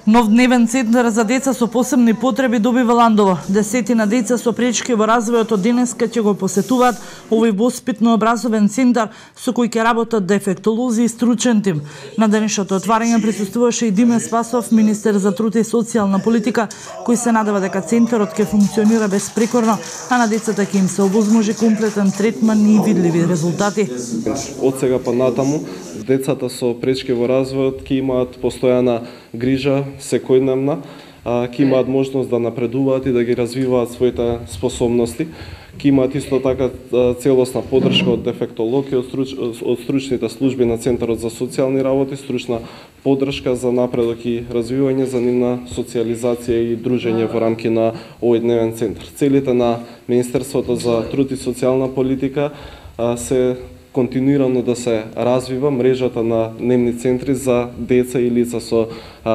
Нов дневен центар за деца со посебни потреби добива Ландово. Десетина деца со пречки во развојот од денеска ќе го посетуваат овој воспитно-образовен центар со кој ќе работат дефектолози и стручен тим. На денешното отварање присуствуваше и Диме Спасов, министер за труд и социјална политика, кој се надева дека центарот ќе функционира безпрекорно, а на децата ќе им се овозможи комплетен третман и видливи резултати. Од сега па натаму децата со пречки во развојот ќе имаат постојана грижа секојдневна, ќе имаат можност да напредуваат и да ги развиваат своите способности. Ќе имаат исто така целосна поддршка од дефектологи, од стручните служби на Центарот за социјални работи, стручна поддршка за напредок и развивање за нивна социјализација и дружење во рамки на овој дневен центар. Целите на Министерството за труд и социјална политика се континуирано да се развива мрежата на дневни центри за деца и лица со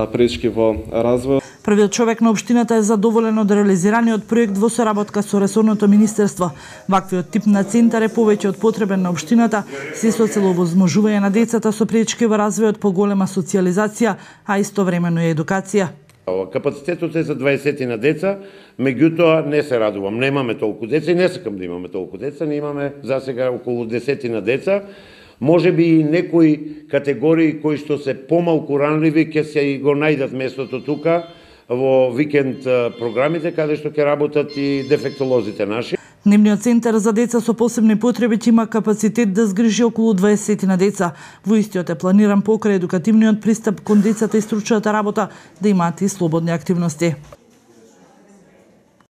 пречки во развој. Првиот човек на општината е задоволен од реализираниот проект во соработка со ресорното министерство. Ваквиот тип на центар е повеќе од потребен на општината, се со цел овозможување на децата со пречки во развојот поголема социјализација, а истовремено и едукација. Капацитетот е за 20 на деца, меѓутоа не се радувам, немаме толку деца и не сакам да имаме толку деца, не имаме за сега околу 10 на деца. Може би и некои категории кои што се помалку ранливи ќе се го најдат местото тука во викенд програмите каде што ќе работат и дефектолозите наши. Дневниот центар за деца со посебни потреби ќе има капацитет да згрижи околу 20 на деца. Во истиот е планиран покрај едукативниот пристап кон децата и стручната работа да имаат и слободни активности.